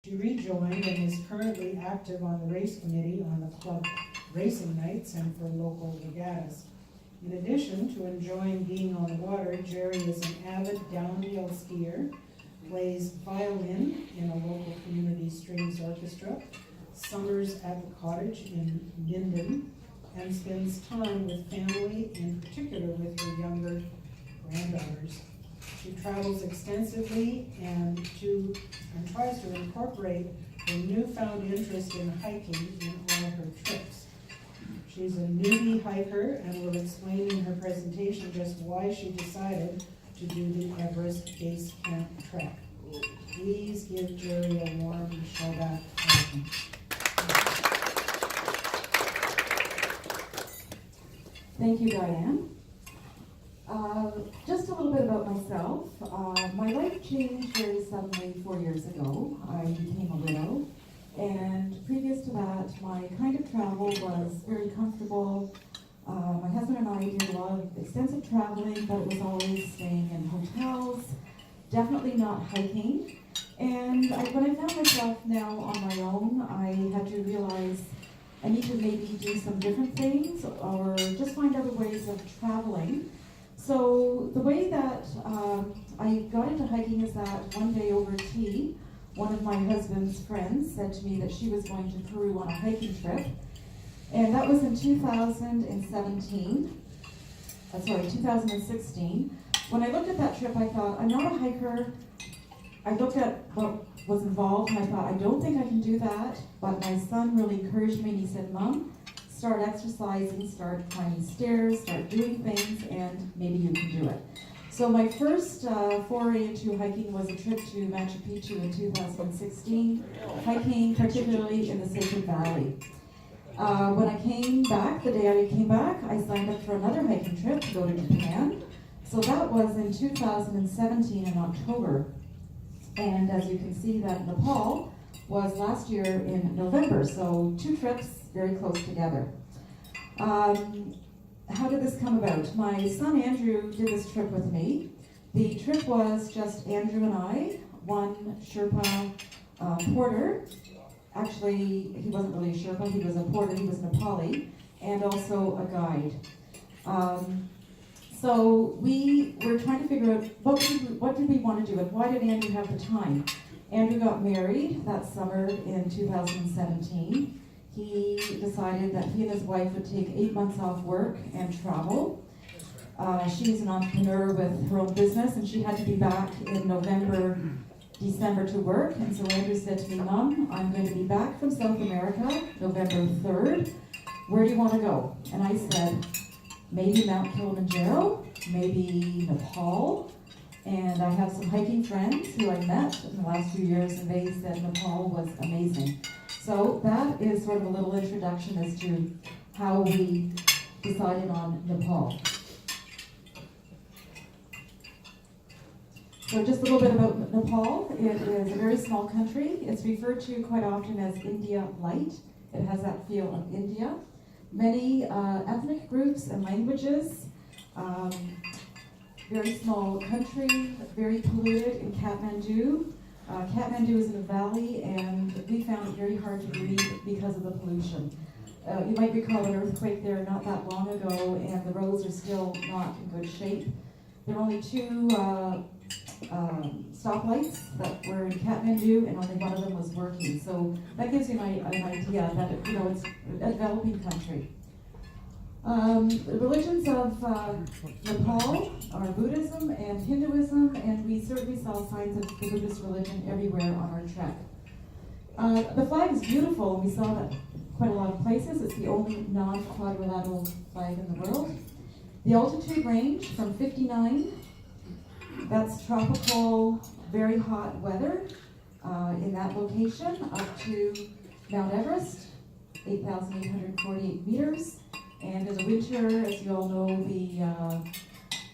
She rejoined and is currently active on the race committee on the club racing nights and for local regattas. In addition to enjoying being on the water, Gerri is an avid downhill skier, plays violin in a local community strings orchestra, summers at the cottage in Minden, and spends time with family, in particular with her younger granddaughters. She travels extensively and tries to incorporate her newfound interest in hiking in all her trips. She's a newbie hiker and will explain in her presentation just why she decided to do the Everest Base Camp trek. Please give Gerri a warm shout-out. Thank you, Diane. Just a little bit about myself. My life changed very suddenly 4 years ago. I became a widow, and previous to that, my kind of travel was very comfortable. My husband and I did a lot of extensive traveling, but it was always staying in hotels, definitely not hiking. And when I found myself now on my own, I had to realize I need to maybe do some different things or just find other ways of traveling. So the way that I got into hiking is that one day over tea, one of my husband's friends said to me that she was going to Peru on a hiking trip. And that was in 2016. When I looked at that trip, I thought, I'm not a hiker. I looked at what was involved and I thought, I don't think I can do that. But my son really encouraged me and he said, Mom, start exercising, start climbing stairs, start doing things, and maybe you can do it. So my first foray into hiking was a trip to Machu Picchu in 2016, hiking particularly in the Sacred Valley. When I came back, the day I came back, I signed up for another hiking trip to go to Japan. So that was in 2017 in October. And as you can see, that Nepal was last year in November, so 2 trips very close together. How did this come about? My son Andrew did this trip with me. The trip was just Andrew and I, one Sherpa porter. Actually, he wasn't really a Sherpa, he was a porter, he was Nepali, and also a guide. So we were trying to figure out what did we want to do and why did Andrew have the time? Andrew got married that summer in 2017. He decided that he and his wife would take 8 months off work and travel. She's an entrepreneur with her own business and she had to be back in November, December to work. And so Andrew said to me, Mom, I'm going to be back from South America November 3rd. Where do you want to go? And I said, maybe Mount Kilimanjaro, maybe Nepal. And I have some hiking friends who I met in the last few years and they said Nepal was amazing. So that is sort of a little introduction as to how we decided on Nepal. So just a little bit about Nepal. It is a very small country. It's referred to quite often as India Light. It has that feel of India. Many ethnic groups and languages. Very small country, very polluted in Kathmandu. Kathmandu is in a valley and we found it very hard to breathe because of the pollution. You might recall an earthquake there not that long ago and the roads are still not in good shape. There are only 2 stoplights that were in Kathmandu and only one of them was working. So that gives you an idea that it's a developing country. The religions of Nepal are Buddhism and Hinduism, and we certainly saw signs of the Buddhist religion everywhere on our trek. The flag is beautiful. We saw that quite a lot of places. It's the only non-quadrilateral flag in the world. The altitude range from 59, that's tropical, very hot weather in that location, up to Mount Everest, 8,848 meters. And in the winter, as you all know, the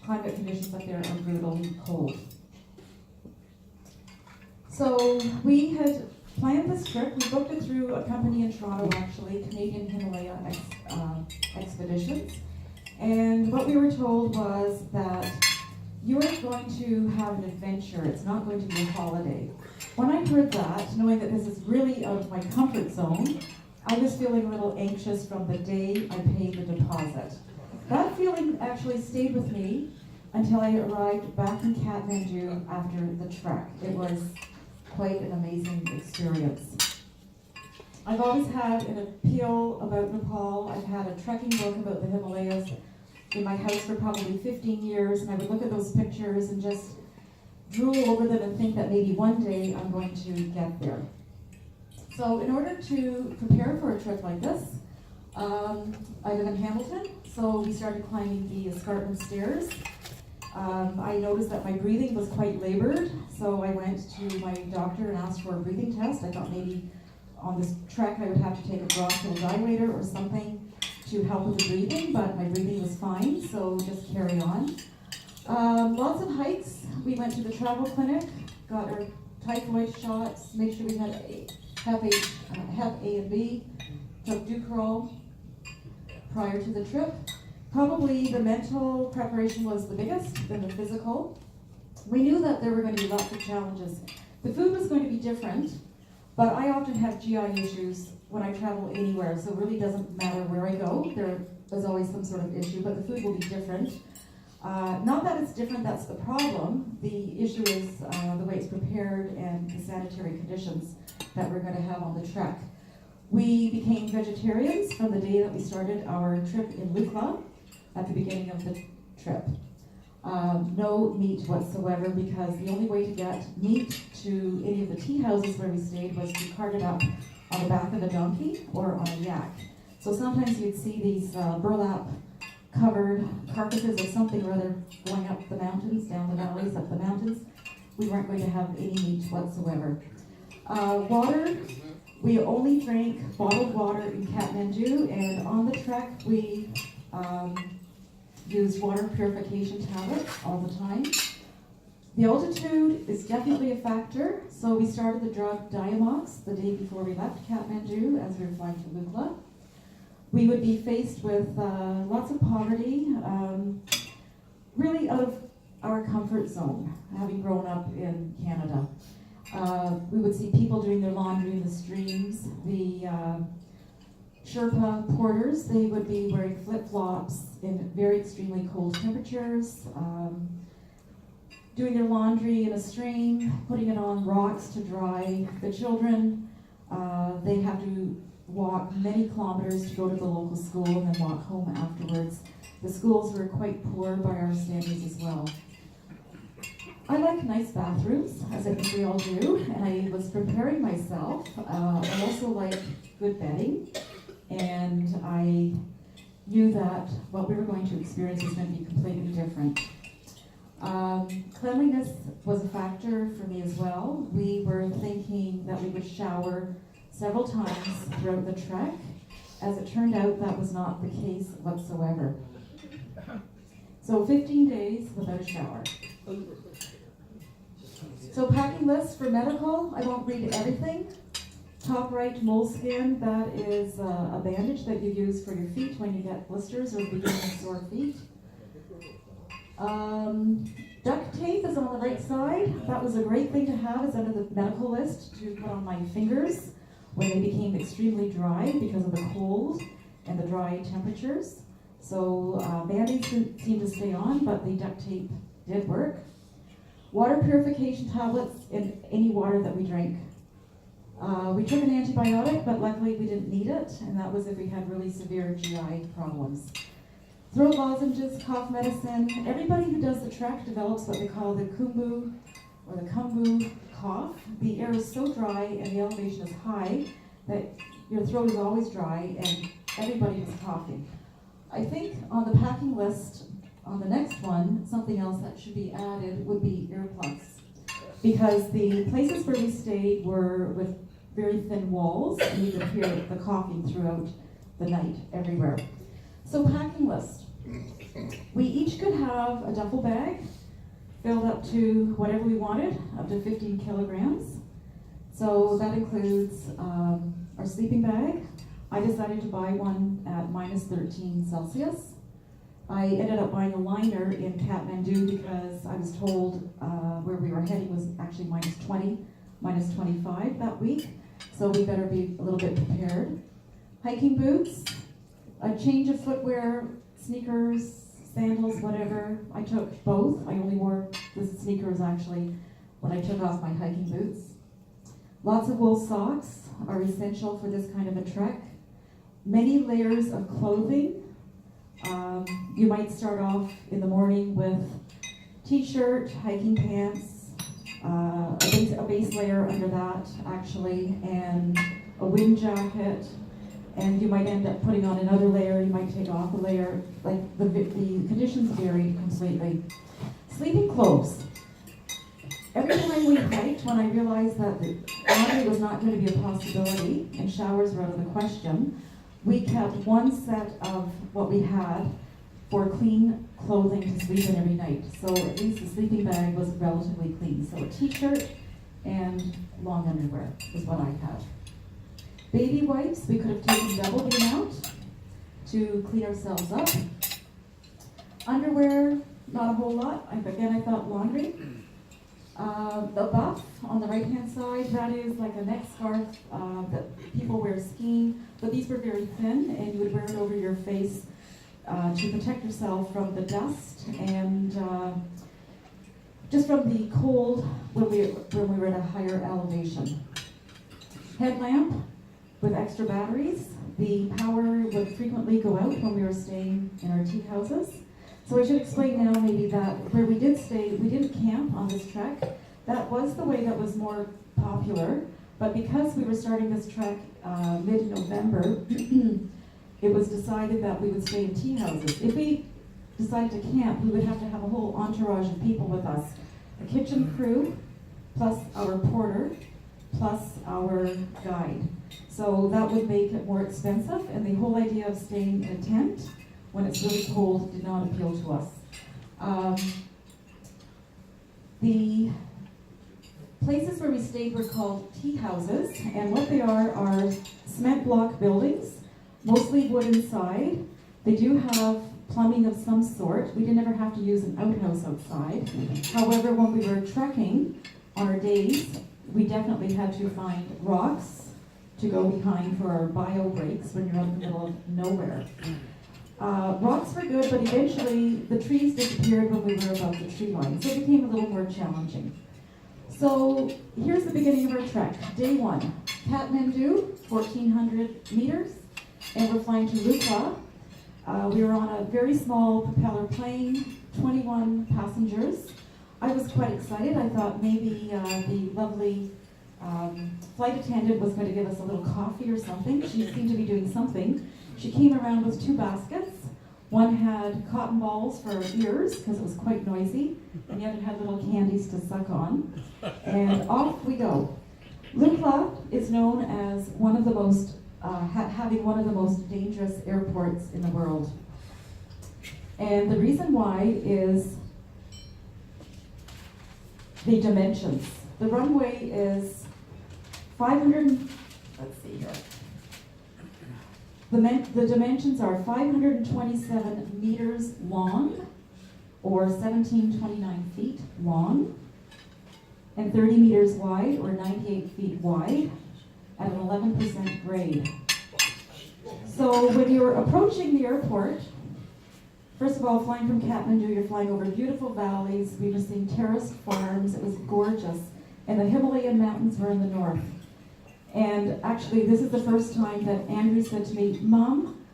climate conditions up there are brutally cold. So we had planned this trip. We booked it through a company in Toronto, actually, Canadian Himalaya Expeditions. And what we were told was that you are going to have an adventure. It's not going to be a holiday. When I heard that, knowing that this is really out of my comfort zone, I was feeling a little anxious from the day I paid the deposit. That feeling actually stayed with me until I arrived back in Kathmandu after the trek. It was quite an amazing experience. I've always had an appeal about Nepal. I've had a trekking book about the Himalayas in my house for probably 15 years, and I would look at those pictures and just drool over them and think that maybe one day I'm going to get there. So in order to prepare for a trip like this, I live in Hamilton, so we started climbing the escarpment stairs. I noticed that my breathing was quite labored, so I went to my doctor and asked for a breathing test. I thought maybe on this trek I would have to take a bronchodilator or something to help with the breathing, but my breathing was fine, so just carry on. Lots of hikes. We went to the travel clinic, got our typhoid shots, made sure we had Hep A and B, took Ducrol prior to the trip. Probably the mental preparation was the biggest than the physical. We knew that there were going to be lots of challenges. The food was going to be different, but I often have GI issues when I travel anywhere, so it really doesn't matter where I go. There's always some sort of issue, but the food will be different. Not that it's different, that's the problem. The issue is the way it's prepared and the sanitary conditions that we're going to have on the trek. We became vegetarians from the day that we started our trip in Lukla at the beginning of the trip. No meat whatsoever, because the only way to get meat to any of the tea houses where we stayed was to cart it up on the back of a donkey or on a yak. So sometimes you'd see these burlap covered carcasses of something or other going up the mountains, down the valleys, up the mountains. We weren't going to have any meat whatsoever. Water, we only drank bottled water in Kathmandu, and on the trek we used water purification tablets all the time. The altitude is definitely a factor, so we started the drug Diamox the day before we left Kathmandu as we were flying to Lukla. We would be faced with lots of poverty, really out of our comfort zone, having grown up in Canada. We would see people doing their laundry in the streams. The Sherpa porters, they would be wearing flip-flops in very extremely cold temperatures, doing their laundry in a stream, putting it on rocks to dry. The children, they have to walk many kilometers to go to the local school and then walk home afterwards. The schools were quite poor by our standards as well. I like nice bathrooms, as I think we all do, and I was preparing myself. I also like good bedding, and I knew that what we were going to experience was going to be completely different. Cleanliness was a factor for me as well. We were thinking that we would shower several times throughout the trek. As it turned out, that was not the case whatsoever. So 15 days without a shower. So packing list for medical, I won't read everything. Top right, moleskin, that is a bandage that you use for your feet when you get blisters or begin with sore feet. Duct tape is on the right side. That was a great thing to have, is under the medical list to put on my fingers when they became extremely dry because of the cold and the dry temperatures. So band-aids didn't seem to stay on, but the duct tape did work. Water purification tablets in any water that we drank. We took an antibiotic, but luckily we didn't need it, and that was if we had really severe GI problems. Throat lozenges, cough medicine. Everybody who does the trek develops what they call the kumbu or the kumbu cough. The air is so dry and the elevation is high that your throat is always dry and everybody is coughing. I think on the packing list, on the next one, something else that should be added would be earplugs. Because the places where we stayed were with very thin walls, and you could hear the coughing throughout the night everywhere. So packing list. We each could have a duffel bag filled up to whatever we wanted, up to 15 kilograms. So that includes our sleeping bag. I decided to buy one at minus 13 Celsius. I ended up buying a liner in Kathmandu because I was told where we were heading was actually minus 20, minus 25 that week. So we better be a little bit prepared. Hiking boots, a change of footwear, sneakers, sandals, whatever. I took both. I only wore the sneakers actually when I took off my hiking boots. Lots of wool socks are essential for this kind of a trek. Many layers of clothing. You might start off in the morning with t-shirt, hiking pants, a base layer under that actually, and a wind jacket, and you might end up putting on another layer, you might take off a layer, like the conditions varied completely. Sleeping clothes. Every time we hiked, when I realized that the laundry was not going to be a possibility and showers were out of the question, we kept one set of what we had for clean clothing to sleep in every night. So at least the sleeping bag was relatively clean. So a t-shirt and long underwear is what I had. Baby wipes, we could have taken double the amount to clean ourselves up. Underwear, not a whole lot. Again, I thought laundry. The buff on the right-hand side, that is like a neck scarf that people wear skiing, but these were very thin, and you would wear it over your face to protect yourself from the dust and just from the cold when we were at a higher elevation. Headlamp with extra batteries. The power would frequently go out when we were staying in our tea houses. So I should explain now maybe that where we did stay, we didn't camp on this trek. That was the way that was more popular, but because we were starting this trek mid-November, it was decided that we would stay in tea houses. If we decided to camp, we would have to have a whole entourage of people with us. A kitchen crew, plus our porter, plus our guide. So that would make it more expensive, and the whole idea of staying in a tent when it's really cold did not appeal to us. The places where we stayed were called tea houses, and what they are cement block buildings, mostly wood inside. They do have plumbing of some sort. We didn't ever have to use an outhouse outside. However, when we were trekking on our days, we definitely had to find rocks to go behind for our bio breaks when you're out in the middle of nowhere. Rocks were good, but eventually the trees disappeared when we were above the tree line, so it became a little more challenging. So here's the beginning of our trek. Day one, Kathmandu, 1,400 meters, and we're flying to Lukla. We were on a very small propeller plane, 21 passengers. I was quite excited. I thought maybe the lovely flight attendant was going to give us a little coffee or something. She seemed to be doing something. She came around with 2 baskets. One had cotton balls for our ears because it was quite noisy, and the other had little candies to suck on. And off we go. Lukla is known as one of the most, having one of the most dangerous airports in the world. And the reason why is the dimensions. The runway is 500, let's see here. The dimensions are 527 meters long, or 1729 feet long, and 30 meters wide, or 98 feet wide, at an 11% grade. So when you're approaching the airport, first of all, flying from Kathmandu, you're flying over beautiful valleys. We were seeing terraced farms. It was gorgeous. And the Himalayan mountains were in the north. And actually, this is the first time that Andrew said to me, "Mom,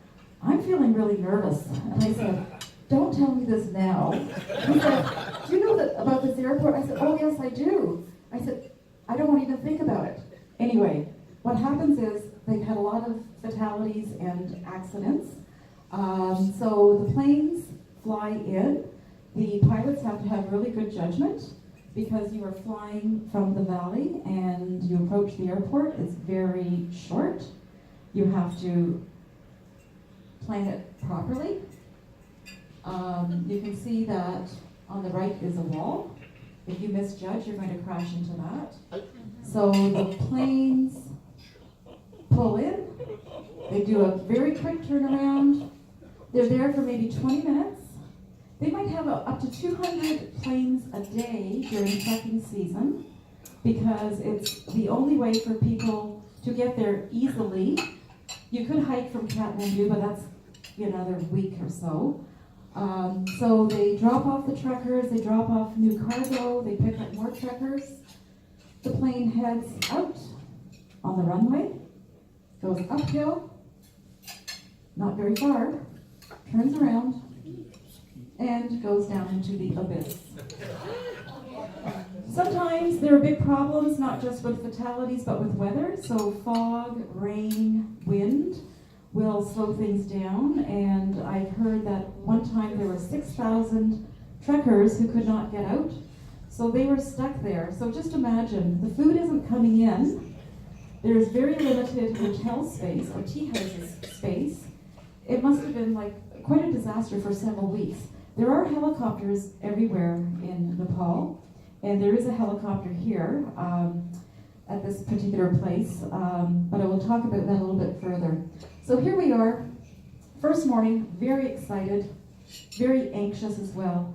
I'm feeling really nervous." And I said, "Don't tell me this now." He said, "Do you know about this airport?" I said, "Oh, yes, I do." I said, "I don't want to even think about it." Anyway, what happens is they've had a lot of fatalities and accidents. So the planes fly in. The pilots have to have really good judgment because you are flying from the valley and you approach the airport. It's very short. You have to plan it properly. You can see that on the right is a wall. If you misjudge, you're going to crash into that. So the planes pull in. They do a very quick turnaround. They're there for maybe 20 minutes. They might have up to 200 planes a day during trekking season because it's the only way for people to get there easily. You could hike from Kathmandu, but that's another week or so. So they drop off the trekkers, they drop off new cargo, they pick up more trekkers. The plane heads out on the runway, goes uphill, not very far, turns around, and goes down into the abyss. Sometimes there are big problems, not just with fatalities, but with weather. So fog, rain, wind will slow things down. And I've heard that one time there were 6,000 trekkers who could not get out. So they were stuck there. So just imagine, the food isn't coming in. There's very limited hotel space or tea houses space. It must have been like quite a disaster for several weeks. There are helicopters everywhere in Nepal, and there is a helicopter here at this particular place, but I will talk about that a little bit further. So here we are, first morning, very excited, very anxious as well,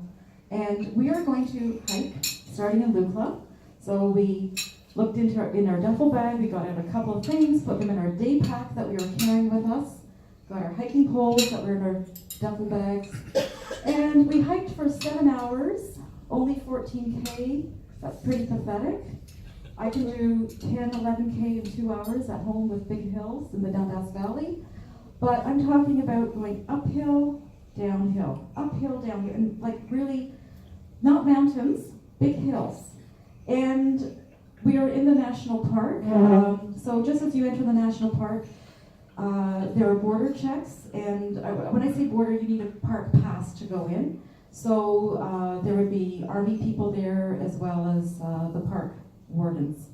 and we are going to hike, starting in Lukla. So we looked into in our duffel bag, we got out a couple of things, put them in our day pack that we were carrying with us, got our hiking poles that were in our duffel bags, and we hiked for 7 hours, only 14K. That's pretty pathetic. I can do 10, 11K in 2 hours at home with big hills in the Dundas Valley, but I'm talking about going uphill, downhill, and like really not mountains, big hills. And we are in the national park, so just as you enter the national park, there are border checks, and when I say border, you need a park pass to go in. So there would be army people there as well as the park wardens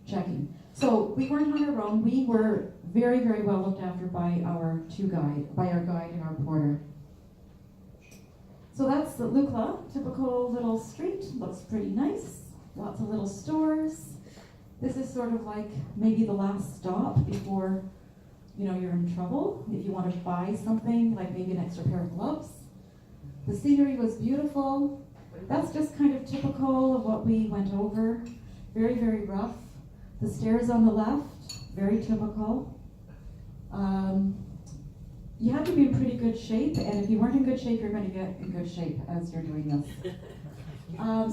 checking. So we weren't on our own. We were very, very well looked after by our guide and our porter. So that's the Lukla, typical little street. Looks pretty nice. Lots of little stores. This is sort of like maybe the last stop before you're in trouble. If you want to buy something, like maybe an extra pair of gloves. The scenery was beautiful. That's just kind of typical of what we went over. Very, very rough. The stairs on the left, very typical. You have to be in pretty good shape, and if you weren't in good shape, you're going to get in good shape as you're doing this.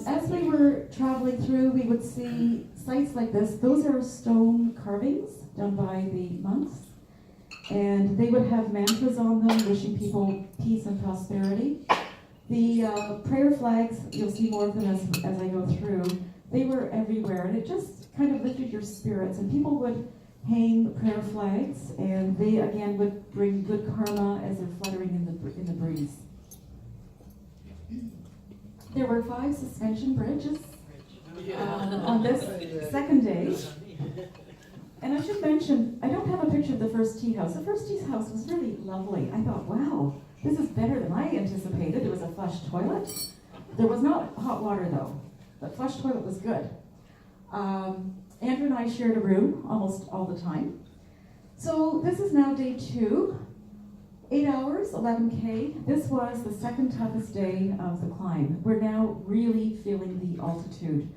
As we were traveling through, we would see sites like this. Those are stone carvings done by the monks, and they would have mantras on them, wishing people peace and prosperity. The prayer flags, you'll see more of them as I go through, they were everywhere, and it just kind of lifted your spirits, and people would hang prayer flags, and they again would bring good karma as they're fluttering in the breeze. There were 5 suspension bridges on this second day. And I should mention, I don't have a picture of the first tea house. The first tea house was really lovely. I thought, wow, this is better than I anticipated. There was a flush toilet. There was not hot water though. The flush toilet was good. Andrew and I shared a room almost all the time. So this is now day 2. 8 hours, 11K. This was the second toughest day of the climb. We're now really feeling the altitude.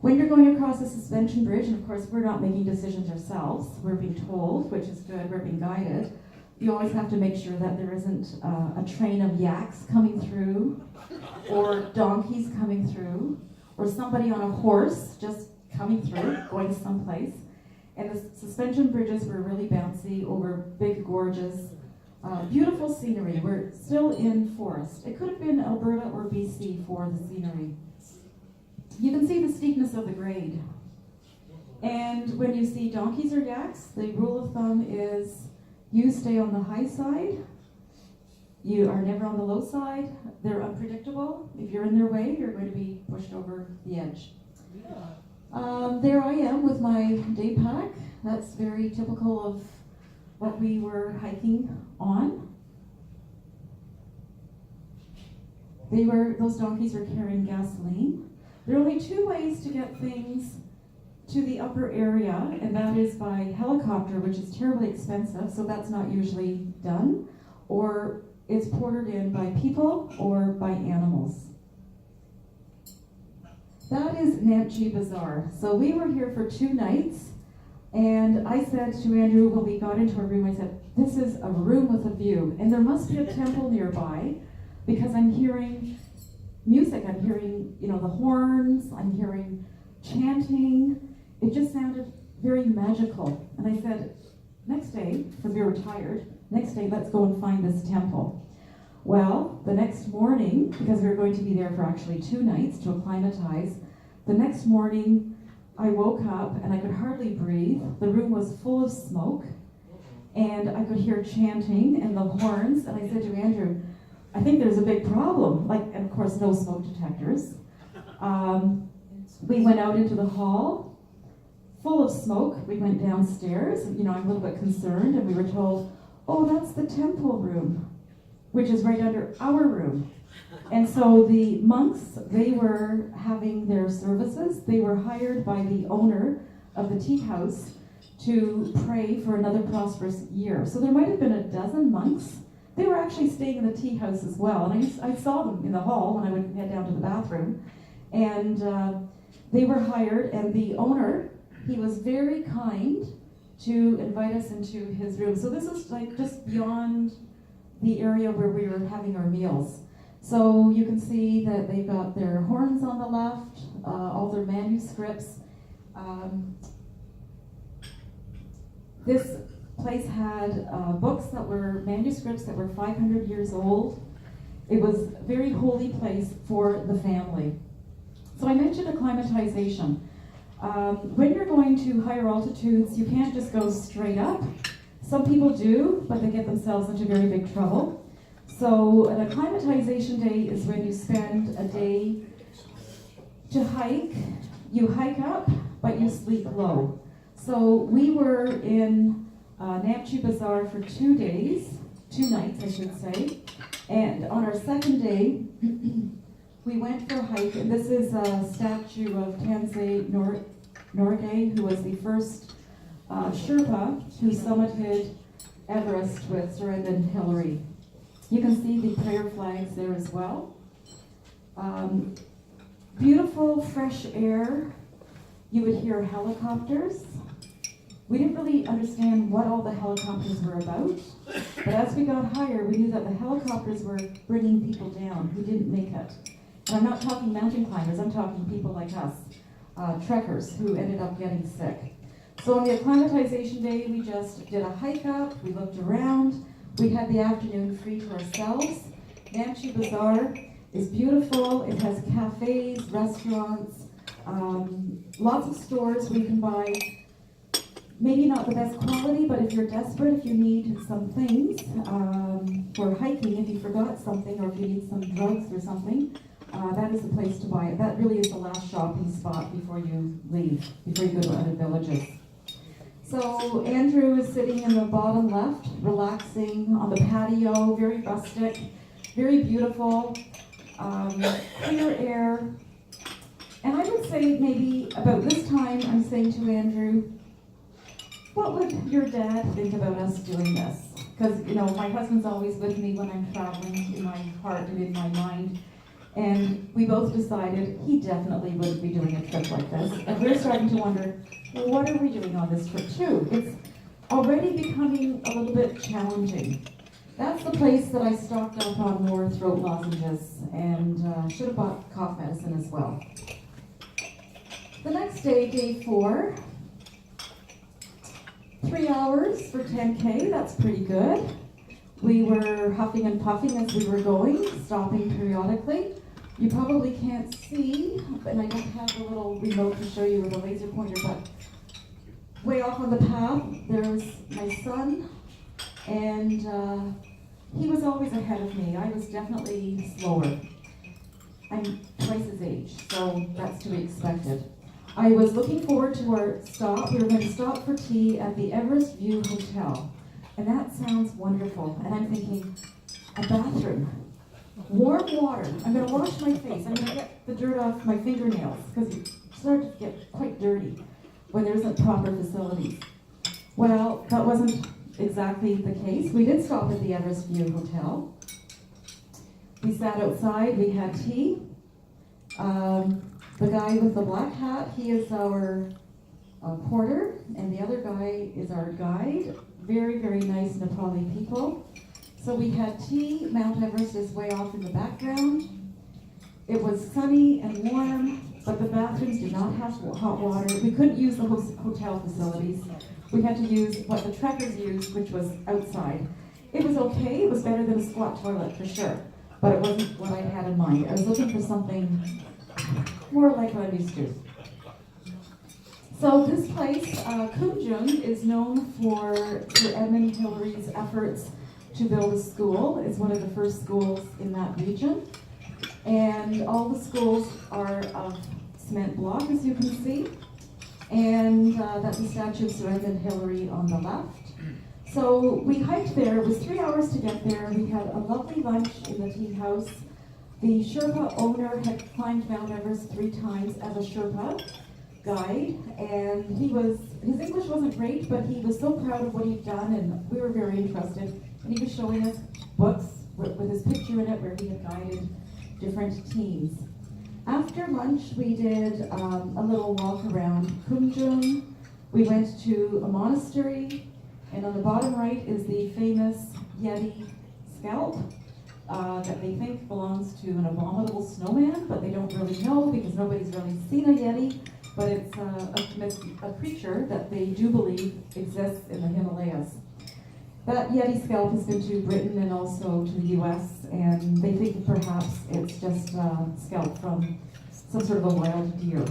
When you're going across a suspension bridge, and of course we're not making decisions ourselves, we're being told, which is good, we're being guided. You always have to make sure that there isn't a train of yaks coming through, or donkeys coming through, or somebody on a horse just coming through, going someplace. And the suspension bridges were really bouncy over big gorges. Beautiful scenery. We're still in forest. It could have been Alberta or BC for the scenery. You can see the steepness of the grade. And when you see donkeys or yaks, the rule of thumb is you stay on the high side. You are never on the low side. They're unpredictable. If you're in their way, you're going to be pushed over the edge. There I am with my day pack. That's very typical of what we were hiking on. Those donkeys were carrying gasoline. There are only 2 ways to get things to the upper area, and that is by helicopter, which is terribly expensive, so that's not usually done, or it's portered in by people or by animals. That is Namche Bazaar. So we were here for 2 nights, and I said to Andrew when we got into our room, I said, this is a room with a view, and there must be a temple nearby, because I'm hearing music, I'm hearing, the horns, I'm hearing chanting. It just sounded very magical. And I said, next day, because we were tired, next day let's go and find this temple. Well, the next morning, because we were going to be there for actually 2 nights to acclimatize, the next morning I woke up and I could hardly breathe. The room was full of smoke, and I could hear chanting and the horns, and I said to Andrew, I think there's a big problem. And of course, no smoke detectors. We went out into the hall, full of smoke. We went downstairs, I'm a little bit concerned, and we were told, oh, that's the temple room, which is right under our room. And so the monks, they were having their services. They were hired by the owner of the tea house to pray for another prosperous year. So there might have been a dozen monks. They were actually staying in the tea house as well. And I saw them in the hall when I would head down to the bathroom. And they were hired, and the owner, he was very kind to invite us into his room. So this is just beyond the area where we were having our meals. So you can see that they've got their horns on the left, all their manuscripts. This place had books that were manuscripts that were 500 years old. It was a very holy place for the family. So I mentioned acclimatization. When you're going to higher altitudes, you can't just go straight up. Some people do, but they get themselves into very big trouble. So an acclimatization day is when you spend a day to hike. You hike up, but you sleep low. So we were in Namche Bazaar for 2 days, 2 nights I should say. And on our second day, we went for a hike, and this is a statue of Tansei Norgay, who was the first Sherpa who summited Everest with Surrend and Hillary. You can see the prayer flags there as well. Beautiful fresh air. You would hear helicopters. We didn't really understand what all the helicopters were about, but as we got higher, we knew that the helicopters were bringing people down who didn't make it. And I'm not talking mountain climbers, I'm talking people like us, trekkers who ended up getting sick. So on the acclimatization day, we just did a hike up, we looked around, we had the afternoon free to ourselves. Namche Bazaar is beautiful, it has cafes, restaurants, lots of stores where you can buy maybe not the best quality, but if you're desperate, if you need some things for hiking, if you forgot something, or if you need some drugs or something, that is the place to buy it. That really is the last shopping spot before you leave, before you go to other villages. So Andrew is sitting in the bottom left, relaxing on the patio, very rustic, very beautiful, clear air. And I would say maybe about this time, I'm saying to Andrew, what would your dad think about us doing this? Because, my husband's always with me when I'm traveling, in my heart and in my mind. And we both decided he definitely wouldn't be doing a trip like this. And we're starting to wonder, well, what are we doing on this trip too? It's already becoming a little bit challenging. That's the place that I stocked up on more throat lozenges and should have bought cough medicine as well. The next day, day 4, 3 hours for 10K, that's pretty good. We were huffing and puffing as we were going, stopping periodically. You probably can't see, and I don't have the little remote to show you with a laser pointer, but way off on the path, there's my son, and he was always ahead of me. I was definitely slower. I'm twice his age, so that's to be expected. I was looking forward to our stop. We were going to stop for tea at the Everest View Hotel. And that sounds wonderful. And I'm thinking, a bathroom, warm water. I'm going to wash my face. I'm going to get the dirt off my fingernails because you start to get quite dirty when there isn't proper facilities. Well, that wasn't exactly the case. We did stop at the Everest View Hotel. We sat outside, we had tea. The guy with the black hat, he is our porter, and the other guy is our guide. Very, very nice Nepali people. So we had tea. Mount Everest is way off in the background. It was sunny and warm, but the bathrooms did not have hot water. We couldn't use the hotel facilities. We had to use what the trekkers used, which was outside. It was okay. It was better than a squat toilet for sure, but it wasn't what I had in mind. I was looking for something more like what I'm used to. So this place, Kunjung, is known for Edmund Hillary's efforts to build a school. It's one of the first schools in that region. And all the schools are of cement block, as you can see. And that's the statue of Sir Edmund Hillary on the left. So we hiked there. It was 3 hours to get there. We had a lovely lunch in the tea house. The Sherpa owner had climbed Mount Everest 3 times as a Sherpa guide, and his English wasn't great, but he was so proud of what he'd done, and we were very interested. And he was showing us books with his picture in it where he had guided different teams. After lunch, we did a little walk around Kunjung. We went to a monastery, and on the bottom right is the famous Yeti scalp that they think belongs to an abominable snowman, but they don't really know because nobody's really seen a Yeti. But it's a creature that they do believe exists in the Himalayas. That Yeti scalp has been to Britain and also to the US, and they think perhaps it's just a scalp from some sort of a wild deer.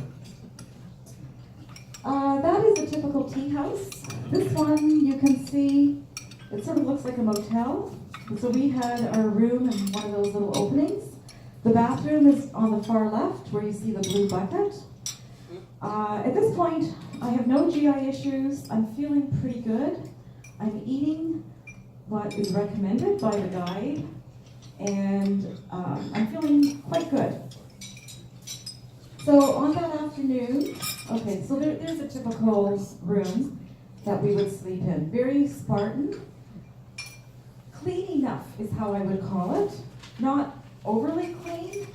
That is a typical tea house. This one, you can see, it sort of looks like a motel. So we had our room in one of those little openings. The bathroom is on the far left, where you see the blue bucket. At this point, I have no GI issues. I'm feeling pretty good. I'm eating what is recommended by the guide, and I'm feeling quite good. So on that afternoon, okay, so there's a typical room that we would sleep in. Very Spartan. Clean enough is how I would call it. Not overly clean,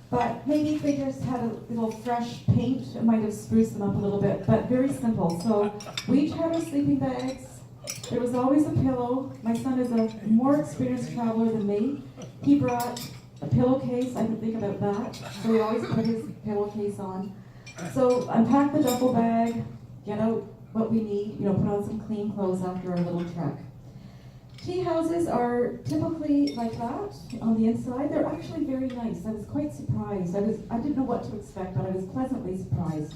but maybe if they just had a little fresh paint, it might have spruced them up a little bit, but very simple. So we each had our sleeping bags. There was always a pillow. My son is a more experienced traveler than me. He brought a pillowcase. I didn't think about that. So we always put his pillowcase on. So unpack the duffel bag, get out what we need, put on some clean clothes after our little trek. Tea houses are typically like that on the inside. They're actually very nice. I was quite surprised. I didn't know what to expect, but I was pleasantly surprised.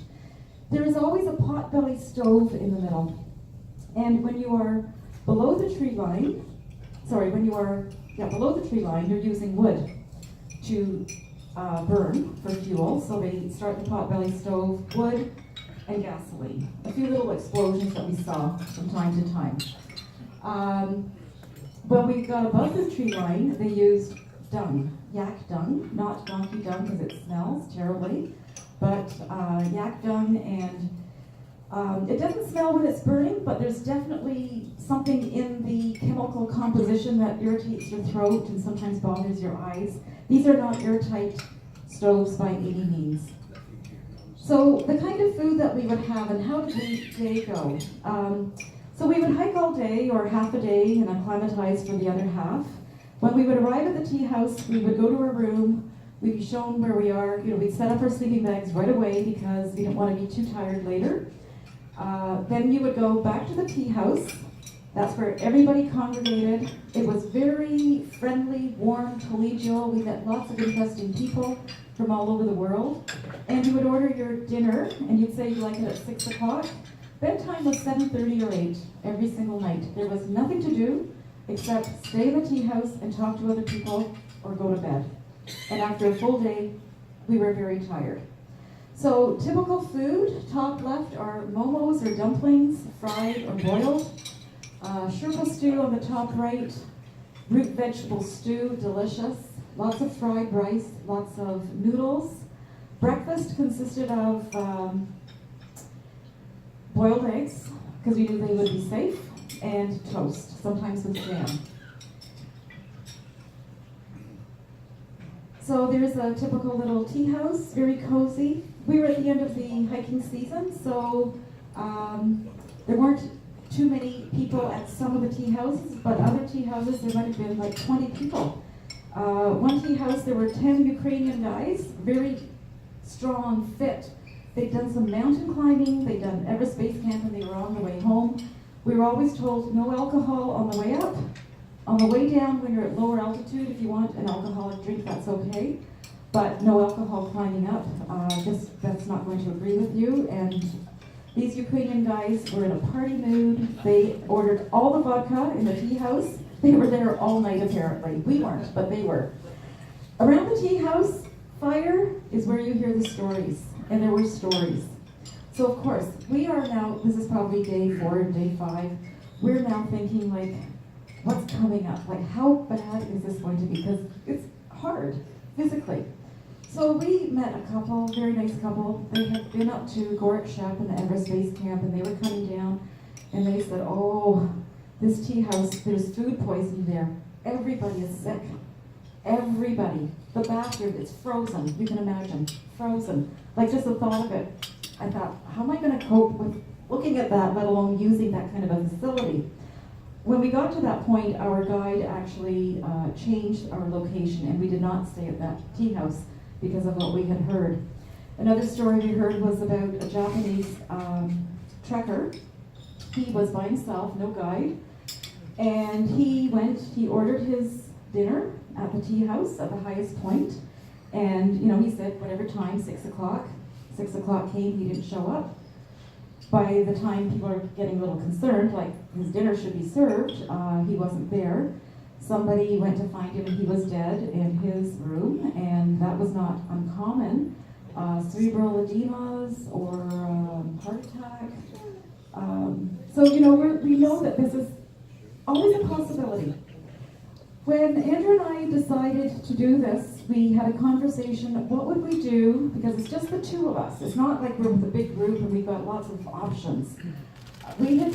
There is always a potbelly stove in the middle. And when you are below the tree line, below the tree line, you're using wood to burn for fuel. So they start the potbelly stove, wood, and gasoline. A few little explosions that we saw from time to time. When we got above the tree line, they used dung, yak dung, not donkey dung because it smells terribly, but yak dung, and it doesn't smell when it's burning, but there's definitely something in the chemical composition that irritates your throat and sometimes bothers your eyes. These are not airtight stoves by any means. So the kind of food that we would have, and how did the day go? So we would hike all day or half a day and acclimatize for the other half. When we would arrive at the tea house, we would go to our room. We'd be shown where we are. We'd set up our sleeping bags right away because we didn't want to be too tired later. Then you would go back to the tea house. That's where everybody congregated. It was very friendly, warm, collegial. We met lots of interesting people from all over the world. And you would order your dinner, and you'd say you like it at 6 o'clock. Bedtime was 7:30 or 8 every single night. There was nothing to do except stay in the tea house and talk to other people or go to bed. And after a full day, we were very tired. So typical food, top left are momos or dumplings, fried or boiled. Sherpa stew on the top right, root vegetable stew, delicious. Lots of fried rice, lots of noodles. Breakfast consisted of boiled eggs, because we knew they would be safe, and toast, sometimes with jam. So there's a typical little tea house, very cozy. We were at the end of the hiking season, so there weren't too many people at some of the tea houses, but other tea houses there might have been like 20 people. One tea house there were 10 Ukrainian guys, very strong, fit. They'd done some mountain climbing, they'd done Everest Base Camp, and they were on the way home. We were always told no alcohol on the way up. On the way down, when you're at lower altitude, if you want an alcoholic drink, that's okay. But no alcohol climbing up, that's not going to agree with you. And these Ukrainian guys were in a party mood. They ordered all the vodka in the tea house. They were there all night apparently. We weren't, but they were. Around the tea house, fire is where you hear the stories. And there were stories. So of course, we are now, this is probably day 4 and day 5, we're now thinking like, what's coming up? Like how bad is this going to be? Because it's hard, physically. So we met a couple, very nice couple. They had been up to Gorek Shep in the Everest Base Camp, and they were coming down, and they said, oh, this tea house, there's food poisoning there. Everybody is sick. Everybody. The bathroom is frozen, you can imagine, frozen. Like just the thought of it, I thought, how am I going to cope with looking at that, let alone using that kind of a facility? When we got to that point, our guide actually changed our location, and we did not stay at that tea house because of what we had heard. Another story we heard was about a Japanese trekker. He was by himself, no guide, and he ordered his dinner at the tea house at the highest point, and he said whatever time, 6 o'clock. 6 o'clock came, he didn't show up. By the time people are getting a little concerned, like his dinner should be served, he wasn't there. Somebody went to find him and he was dead in his room, and that was not uncommon. Cerebral edemas or heart attack. So we know that this is always a possibility. When Andrew and I decided to do this, we had a conversation, what would we do, because it's just the two of us. It's not like we're with a big group and we've got lots of options. We had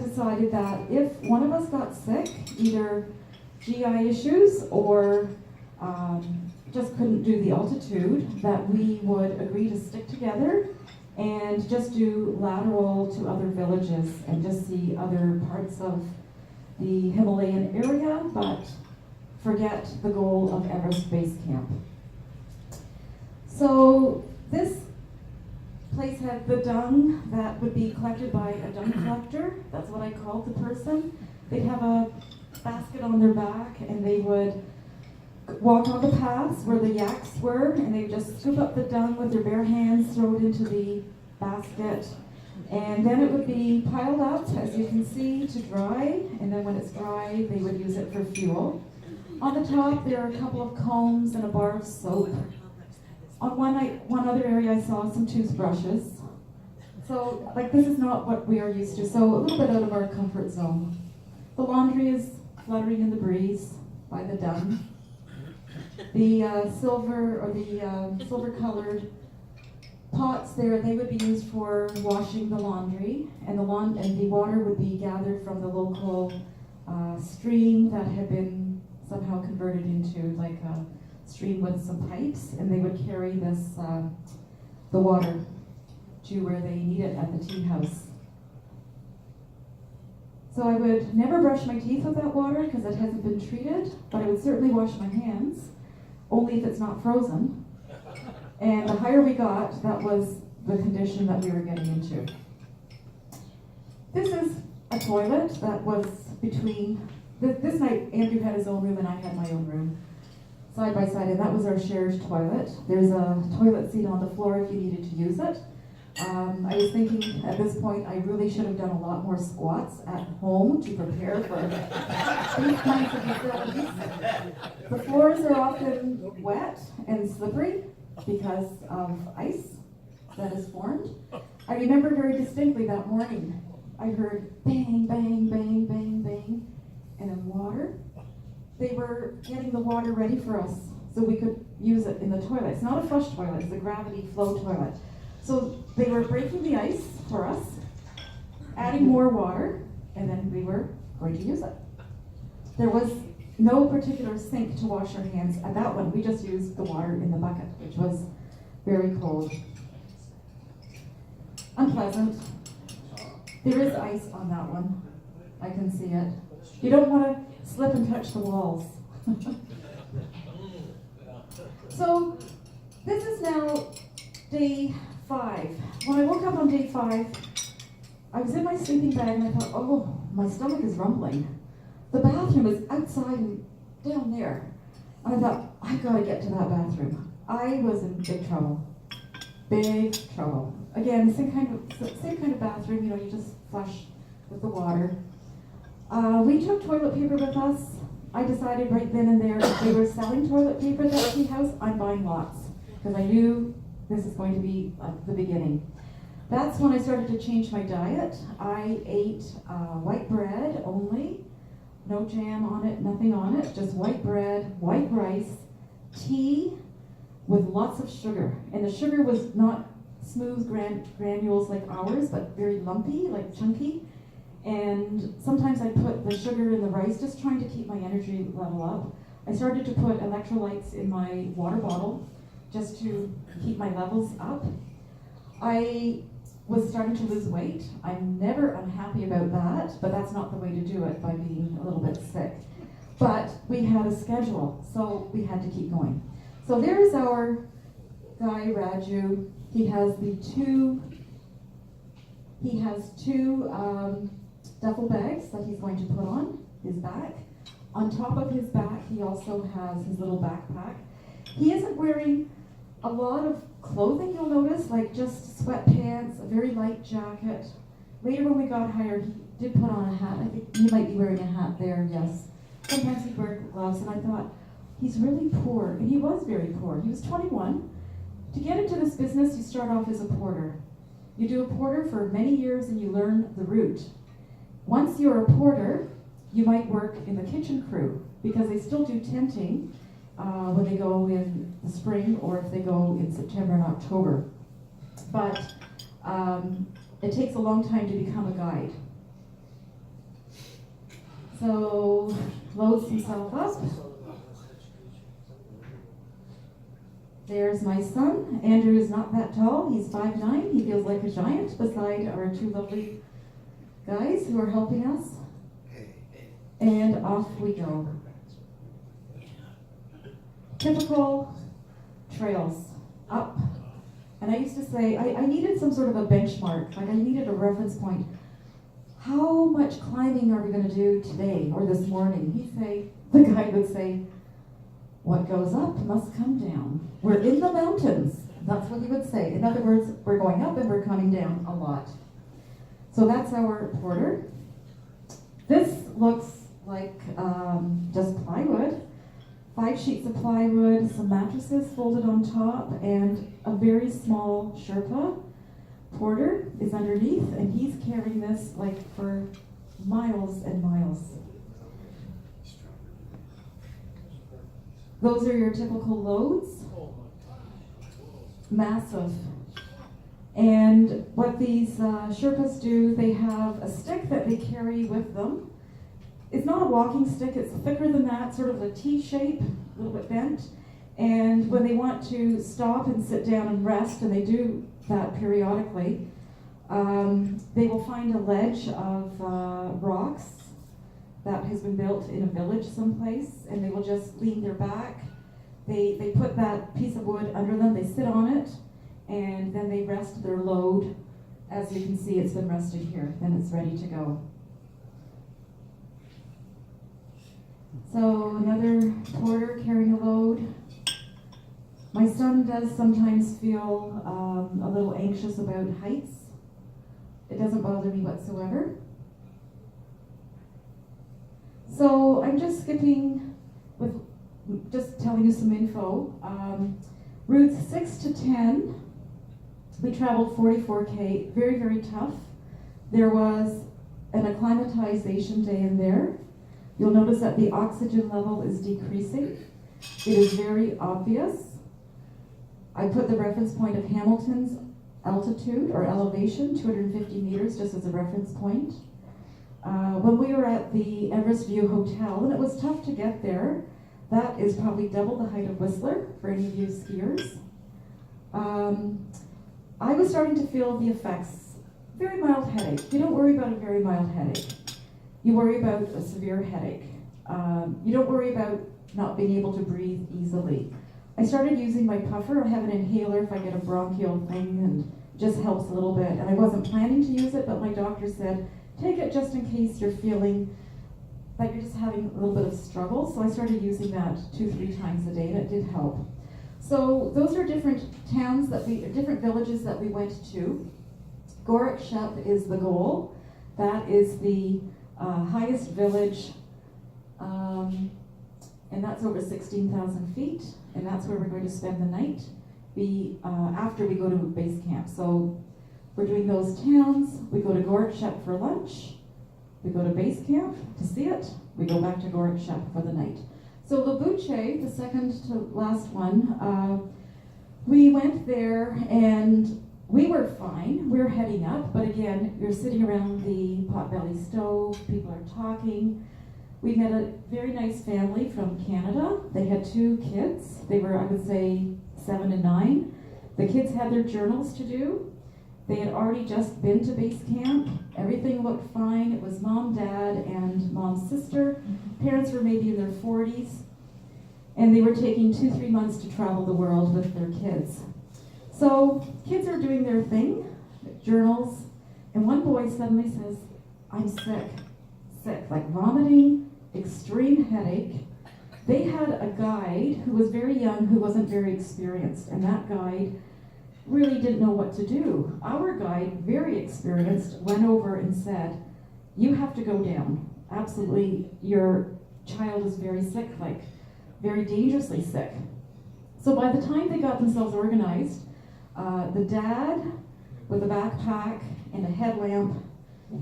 decided that if one of us got sick, either GI issues or just couldn't do the altitude, that we would agree to stick together and just do lateral to other villages and just see other parts of the Himalayan area, but forget the goal of Everest Base Camp. So this place had the dung that would be collected by a dung collector. That's what I called the person. They'd have a basket on their back, and they would walk on the paths where the yaks were, and they would just scoop up the dung with their bare hands, throw it into the basket, and then it would be piled up, as you can see, to dry, and then when it's dry, they would use it for fuel. On the top, there are a couple of combs and a bar of soap. On one other area, I saw some toothbrushes. So, this is not what we are used to, so a little bit out of our comfort zone. The laundry is fluttering in the breeze by the dung. The silver-colored pots there, they would be used for washing the laundry, and the water would be gathered from the local stream that had been somehow converted into like a stream with some pipes, and they would carry the water to where they need it at the tea house. So I would never brush my teeth with that water because it hasn't been treated, but I would certainly wash my hands, only if it's not frozen. And the higher we got, that was the condition that we were getting into. This is a toilet that was between, this night Andrew had his own room and I had my own room, side by side, and that was our shared toilet. There's a toilet seat on the floor if you needed to use it. I was thinking at this point I really should have done a lot more squats at home to prepare for these kinds of facilities. The floors are often wet and slippery because of ice that is formed. I remember very distinctly that morning I heard bang, bang, bang, bang, bang, and then water. They were getting the water ready for us so we could use it in the toilet. It's not a flush toilet, it's a gravity flow toilet. So they were breaking the ice for us, adding more water, and then we were going to use it. There was no particular sink to wash our hands. At that one, we just used the water in the bucket, which was very cold. Unpleasant. There is ice on that one. I can see it. You don't want to slip and touch the walls. So, this is now day 5. When I woke up on day 5, I was in my sleeping bag and I thought, oh, my stomach is rumbling. The bathroom is outside and down there. And I thought, I've got to get to that bathroom. I was in big trouble. Big trouble. Again, same kind of bathroom, you just flush with the water. We took toilet paper with us. I decided right then and there, if they were selling toilet paper at that tea house, I'm buying lots. Because I knew this is going to be the beginning. That's when I started to change my diet. I ate white bread only, no jam on it, nothing on it, just white bread, white rice, tea with lots of sugar. And the sugar was not smooth granules like ours, but very lumpy, like chunky. And sometimes I put the sugar in the rice, just trying to keep my energy level up. I started to put electrolytes in my water bottle, just to keep my levels up. I was starting to lose weight. I'm never unhappy about that, but that's not the way to do it, by being a little bit sick. But we had a schedule, so we had to keep going. So there's our guy, Raju. He has two duffel bags that he's going to put on his back. On top of his back, he also has his little backpack. He isn't wearing a lot of clothing, you'll notice, like just sweatpants, a very light jacket. Later when we got hired, he did put on a hat. I think he might be wearing a hat there, yes. Sometimes he'd wear gloves, and I thought, he's really poor. And he was very poor. He was 21. To get into this business, you start off as a porter. You do a porter for many years and you learn the route. Once you're a porter, you might work in the kitchen crew, because they still do tenting when they go in the spring, or if they go in September and October. But it takes a long time to become a guide. So, loads himself up. There's my son. Andrew is not that tall. He's 5'9". He feels like a giant beside our two lovely guys who are helping us. And off we go. Typical trails, up. And I used to say, I needed some sort of a benchmark, like I needed a reference point. How much climbing are we going to do today or this morning? The guide would say, what goes up must come down. We're in the mountains. That's what he would say. In other words, we're going up and we're coming down a lot. So that's our porter. This looks like just plywood. 5 sheets of plywood, some mattresses folded on top, and a very small Sherpa. Porter is underneath, and he's carrying this like for miles and miles. Those are your typical loads. Massive. And what these Sherpas do, they have a stick that they carry with them. It's not a walking stick, it's thicker than that, sort of a T shape, a little bit bent. And when they want to stop and sit down and rest, and they do that periodically, they will find a ledge of rocks that has been built in a village someplace, and they will just lean their back. They put that piece of wood under them, they sit on it, and then they rest their load. As you can see, it's been rested here, then it's ready to go. So another porter carrying a load. My son does sometimes feel a little anxious about heights. It doesn't bother me whatsoever. So I'm just skipping with just telling you some info. Routes 6 to 10, we traveled 44K, very, very tough. There was an acclimatization day in there. You'll notice that the oxygen level is decreasing. It is very obvious. I put the reference point of Hamilton's altitude or elevation, 250 meters, just as a reference point. when we were at the Everest View Hotel, and it was tough to get there. That is probably double the height of Whistler for any of you skiers. I was starting to feel the effects. Very mild headache. You don't worry about a very mild headache. You worry about a severe headache. You don't worry about not being able to breathe easily. I started using my puffer. I have an inhaler if I get a bronchial thing, and it just helps a little bit. And I wasn't planning to use it, but my doctor said, take it just in case you're feeling like you're just having a little bit of struggle. So I started using that 2-3 times a day, and it did help. So those are different towns different villages that we went to. Gorak Shep is the goal. That is the highest village, and that's over 16,000 feet, and that's where we're going to spend the night after we go to base camp. So we're doing those towns. We go to Gorak Shep for lunch. We go to base camp to see it. We go back to Gorak Shep for the night. So Lobuche, the second to last one, we went there and we were fine. We were heading up, but again, you're sitting around the potbelly stove, people are talking. We met a very nice family from Canada. They had 2 kids. They were, I would say, 7 and 9. The kids had their journals to do. They had already just been to base camp. Everything looked fine. It was mom, dad, and mom's sister. Parents were maybe in their 40s. And they were taking 2-3 months to travel the world with their kids. So kids are doing their thing, journals, and one boy suddenly says, I'm sick, like vomiting, extreme headache. They had a guide who was very young, who wasn't very experienced, and that guide really didn't know what to do. Our guide, very experienced, went over and said, you have to go down. Absolutely, your child is very sick, like very dangerously sick. So by the time they got themselves organized, the dad with a backpack and a headlamp,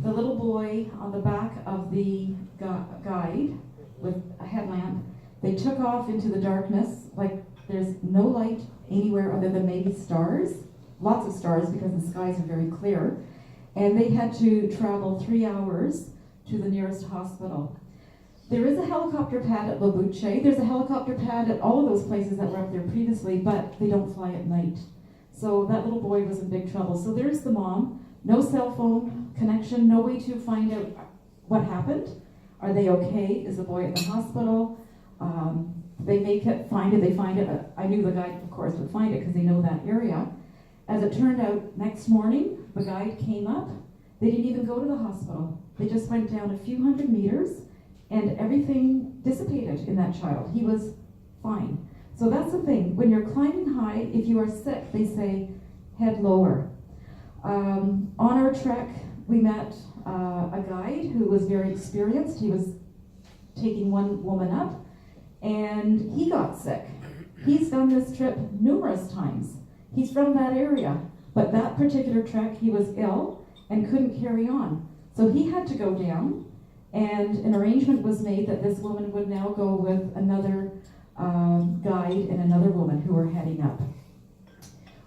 the little boy on the back of the guide with a headlamp, they took off into the darkness, like there's no light anywhere other than maybe stars, lots of stars because the skies are very clear, and they had to travel 3 hours to the nearest hospital. There is a helicopter pad at Lobuche. There's a helicopter pad at all of those places that were up there previously, but they don't fly at night. So that little boy was in big trouble. So there's the mom, no cell phone connection, no way to find out what happened. Are they okay? Is the boy at the hospital? They make it, find it, they find it. I knew the guide, of course, would find it because they know that area. As it turned out, next morning, the guide came up. They didn't even go to the hospital. They just went down a few hundred meters and everything dissipated in that child. He was fine. So that's the thing. When you're climbing high, if you are sick, they say, head lower. On our trek, we met a guide who was very experienced. He was taking one woman up, and he got sick. He's done this trip numerous times. He's from that area, but that particular trek, he was ill and couldn't carry on. So he had to go down, and an arrangement was made that this woman would now go with another guide and another woman who were heading up.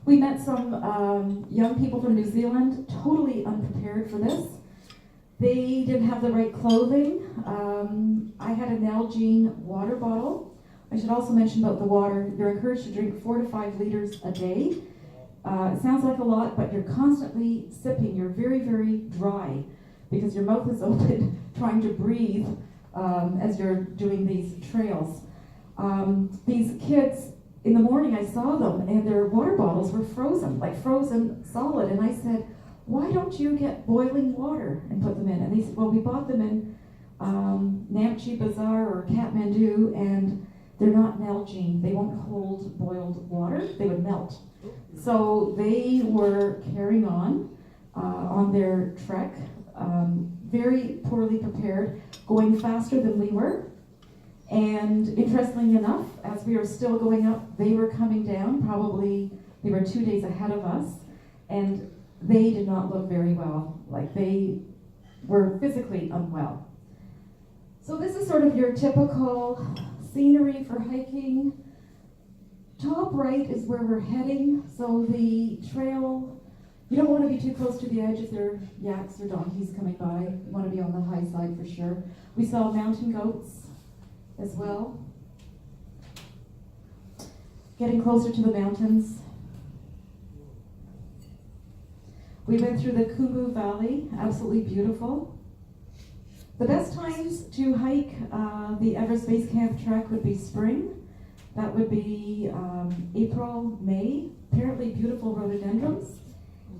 We met some young people from New Zealand, totally unprepared for this. They didn't have the right clothing. I had a Nalgene water bottle. I should also mention about the water. You're encouraged to drink 4 to 5 liters a day. It sounds like a lot, but you're constantly sipping. You're very, very dry because your mouth is open trying to breathe as you're doing these trails. These kids, in the morning I saw them and their water bottles were frozen, like frozen solid. And I said, why don't you get boiling water and put them in? And they said, well, we bought them in Namche Bazaar or Kathmandu, and they're not Nalgene. They won't hold boiled water. They would melt. So they were carrying on their trek, very poorly prepared, going faster than we were. And interestingly enough, as we were still going up, they were coming down. Probably they were 2 days ahead of us, and they did not look very well. Like they were physically unwell. So this is sort of your typical scenery for hiking. Top right is where we're heading. So the trail You don't want to be too close to the edge if there are yaks or donkeys coming by. You want to be on the high side for sure. We saw mountain goats as well. Getting closer to the mountains. We went through the Khumbu Valley, absolutely beautiful. The best times to hike the Everest Base Camp trek would be spring. That would be April, May. Apparently beautiful rhododendrons.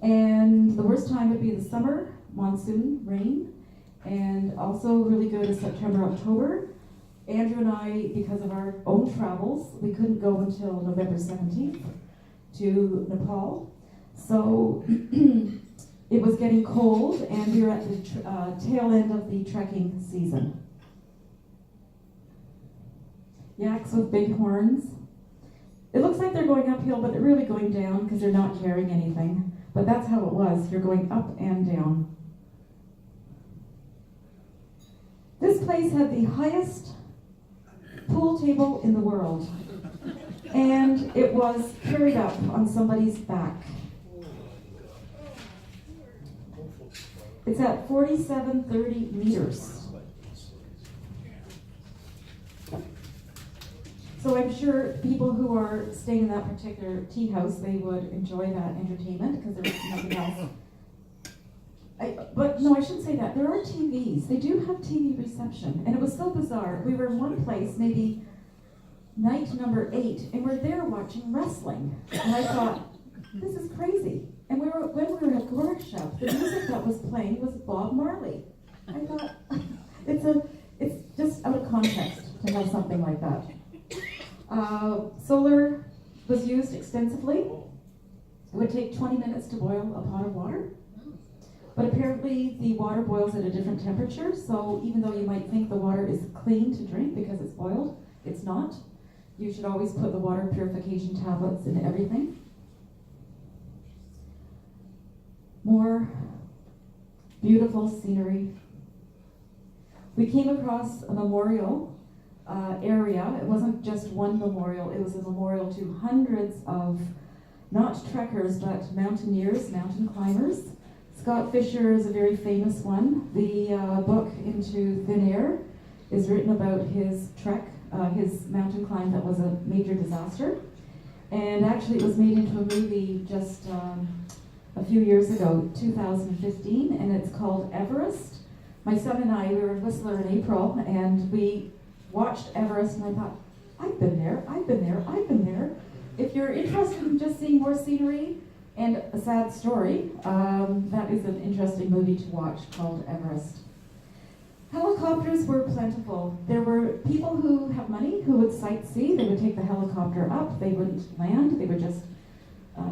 And the worst time would be the summer, monsoon, rain. And also really good is September, October. Andrew and I, because of our own travels, we couldn't go until November 17th to Nepal. So it was getting cold, and we were at the tail end of the trekking season. Yaks with big horns. It looks like they're going uphill, but they're really going down because they're not carrying anything. But that's how it was. You're going up and down. This place had the highest pool table in the world, and it was carried up on somebody's back. It's at 4,730 meters. So I'm sure people who are staying in that particular tea house, they would enjoy that entertainment because there was nothing else. But no, I shouldn't say that. There are TVs. They do have TV reception. And it was so bizarre. We were in one place, maybe night number 8, and we're there watching wrestling. And I thought, this is crazy. And when we were at Gorbachev, the music that was playing was Bob Marley. I thought, it's just out of context to have something like that. Solar was used extensively. It would take 20 minutes to boil a pot of water. But apparently the water boils at a different temperature, so even though you might think the water is clean to drink because it's boiled, it's not. You should always put the water purification tablets in everything. More beautiful scenery. We came across a memorial area. It wasn't just one memorial, it was a memorial to hundreds of, not trekkers, but mountaineers, mountain climbers. Scott Fisher is a very famous one. The book Into Thin Air is written about his trek, his mountain climb that was a major disaster. And actually it was made into a movie just a few years ago, 2015, and it's called Everest. My son and I, we were in Whistler in April, and we watched Everest, and I thought, I've been there, I've been there, I've been there. If you're interested in just seeing more scenery and a sad story, that is an interesting movie to watch called Everest. Helicopters were plentiful. There were people who have money who would sightsee. They would take the helicopter up. They wouldn't land. They would just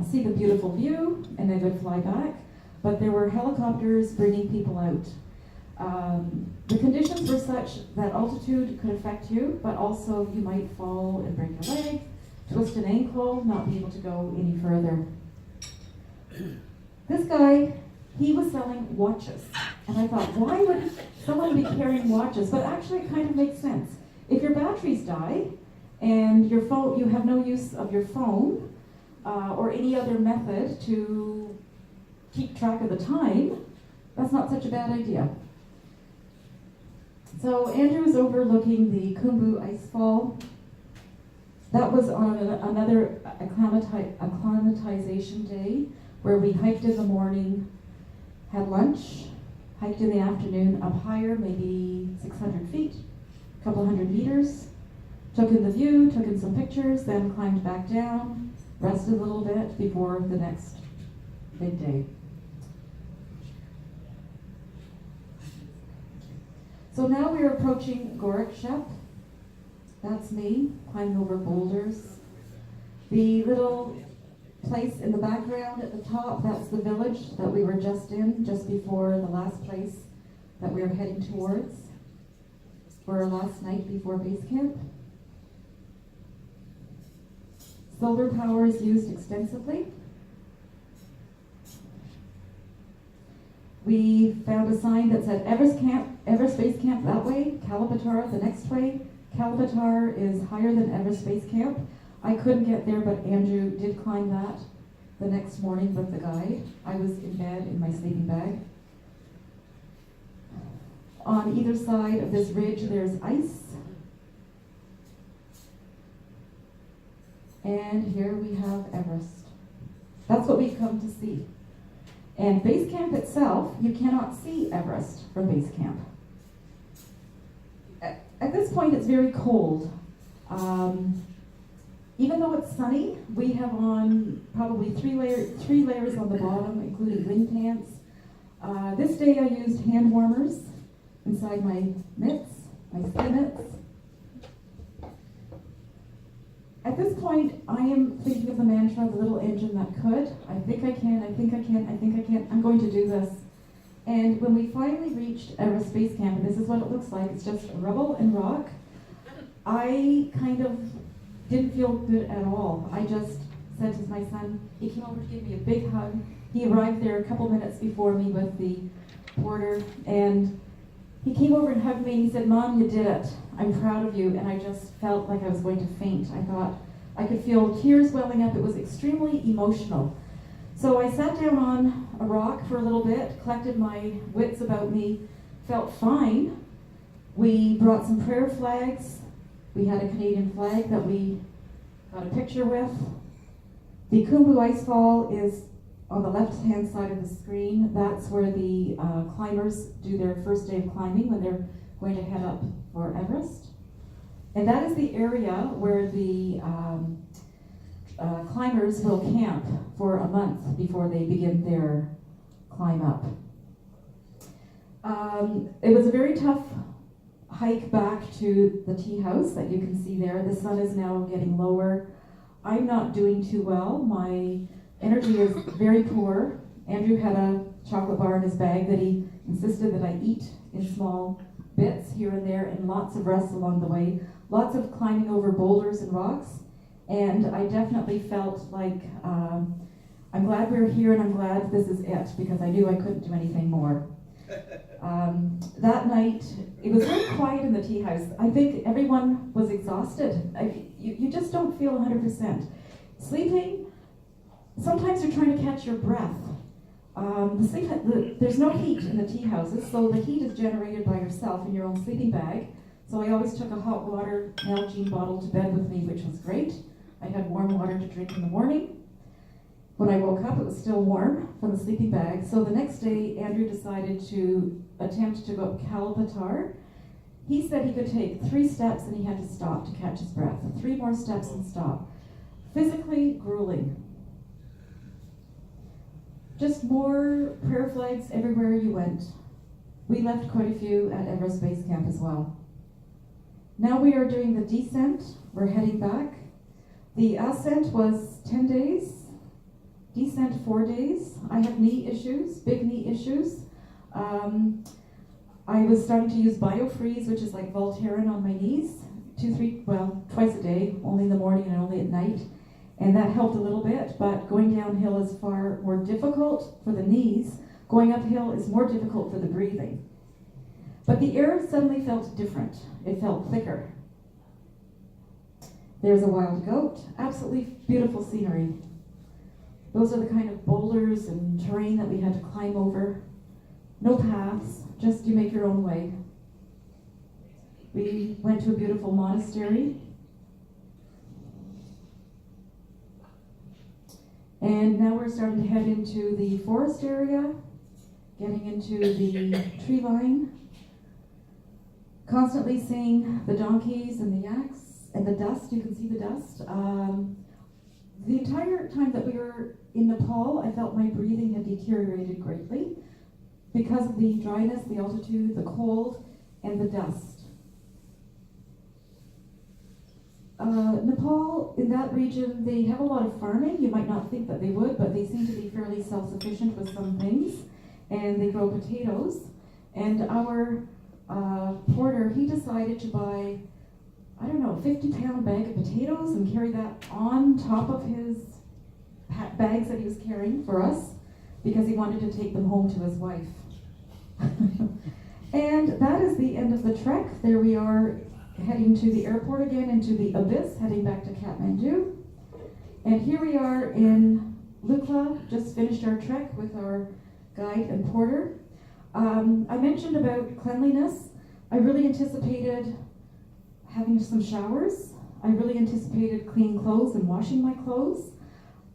see the beautiful view, and they would fly back. But there were helicopters bringing people out. The conditions were such that altitude could affect you, but also you might fall and break your leg, twist an ankle, not be able to go any further. This guy, he was selling watches. And I thought, why would someone be carrying watches? But actually it kind of makes sense. If your batteries die and your phone, you have no use of your phone or any other method to keep track of the time, that's not such a bad idea. So Andrew was overlooking the Khumbu Icefall. That was on another acclimatization day where we hiked in the morning, had lunch, hiked in the afternoon up higher, maybe 600 feet, a couple hundred meters, took in the view, took in some pictures, then climbed back down, rested a little bit before the next big day. So now we're approaching Gorbachev. That's me, climbing over boulders. The little place in the background at the top, that's the village that we were just in, just before the last place that we were heading towards for our last night before base camp. Solar power is used extensively. We found a sign that said Everest Base Camp that way, Kalapatar the next way. Kalapatar is higher than Everest Base Camp. I couldn't get there, but Andrew did climb that the next morning with the guide. I was in bed in my sleeping bag. On either side of this ridge, there's ice. And here we have Everest. That's what we've come to see. And base camp itself, you cannot see Everest from base camp. At this point, it's very cold. Even though it's sunny, we have on probably three layers on the bottom, including wind pants. This day I used hand warmers inside my mitts, my ski mitts. At this point, I am thinking of the mantra, the little engine that could. I think I can, I think I can, I think I can. I'm going to do this. And when we finally reached Everest Base Camp, and this is what it looks like, it's just rubble and rock, I kind of didn't feel good at all. I just said to my son, he came over to give me a big hug. He arrived there a couple minutes before me with the porter, and he came over and hugged me and he said, "Mom, you did it. I'm proud of you." And I just felt like I was going to faint. I thought I could feel tears welling up. It was extremely emotional. So I sat down on a rock for a little bit, collected my wits about me, felt fine. We brought some prayer flags. We had a Canadian flag that we got a picture with. The Khumbu Icefall is on the left-hand side of the screen. That's where the climbers do their first day of climbing when they're going to head up for Everest. And that is the area where the climbers will camp for a month before they begin their climb up. It was a very tough hike back to the tea house that you can see there. The sun is now getting lower. I'm not doing too well. My energy is very poor. Andrew had a chocolate bar in his bag that he insisted that I eat in small bits here and there, and lots of rest along the way. Lots of climbing over boulders and rocks. And I definitely felt like I'm glad we're here and I'm glad this is it, because I knew I couldn't do anything more. That night, it was very quiet in the tea house. I think everyone was exhausted. You just don't feel 100%. Sleeping, sometimes you're trying to catch your breath. There's no heat in the tea houses, so the heat is generated by yourself in your own sleeping bag. So I always took a hot water Nalgene bottle to bed with me, which was great. I had warm water to drink in the morning. When I woke up, it was still warm from the sleeping bag. So the next day, Andrew decided to attempt to go up Kalapatar. He said he could take 3 steps and he had to stop to catch his breath. 3 more steps and stop. Physically grueling. Just more prayer flags everywhere you went. We left quite a few at Everest Base Camp as well. Now we are doing the descent. We're heading back. The ascent was 10 days. Descent 4 days. I have knee issues, big knee issues. I was starting to use BioFreeze, which is like Voltaren on my knees, twice a day, only in the morning and only at night. And that helped a little bit, but going downhill is far more difficult for the knees. Going uphill is more difficult for the breathing. But the air suddenly felt different. It felt thicker. There's a wild goat, absolutely beautiful scenery. Those are the kind of boulders and terrain that we had to climb over. No paths, just you make your own way. We went to a beautiful monastery. And now we're starting to head into the forest area, getting into the tree line. Constantly seeing the donkeys and the yaks and the dust. You can see the dust. The entire time that we were in Nepal, I felt my breathing had deteriorated greatly because of the dryness, the altitude, the cold, and the dust. Nepal, in that region, they have a lot of farming. You might not think that they would, but they seem to be fairly self-sufficient with some things, and they grow potatoes. And our porter, he decided to buy, I don't know, a 50-pound bag of potatoes and carry that on top of his bags that he was carrying for us because he wanted to take them home to his wife. And that is the end of the trek. There we are heading to the airport again, into the abyss, heading back to Kathmandu. And here we are in Lukla just finished our trek with our guide and porter. I mentioned about cleanliness. I really anticipated having some showers. I really anticipated clean clothes and washing my clothes.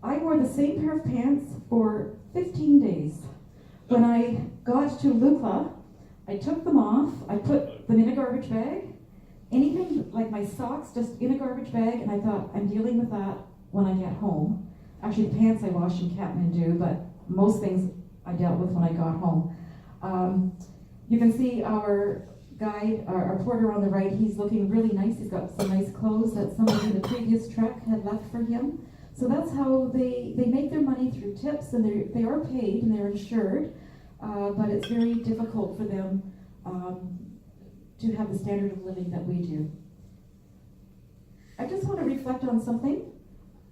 I wore the same pair of pants for 15 days. When I got to Lukla, I took them off, I put them in a garbage bag. Anything like my socks just in a garbage bag, and I thought, I'm dealing with that when I get home. Actually, the pants I washed in Kathmandu, but most things I dealt with when I got home. You can see our guide, our porter on the right, he's looking really nice. He's got some nice clothes that somebody in the previous trek had left for him. So that's how they make their money, through tips, and they are paid and they're insured, but it's very difficult for them to have the standard of living that we do. I just want to reflect on something.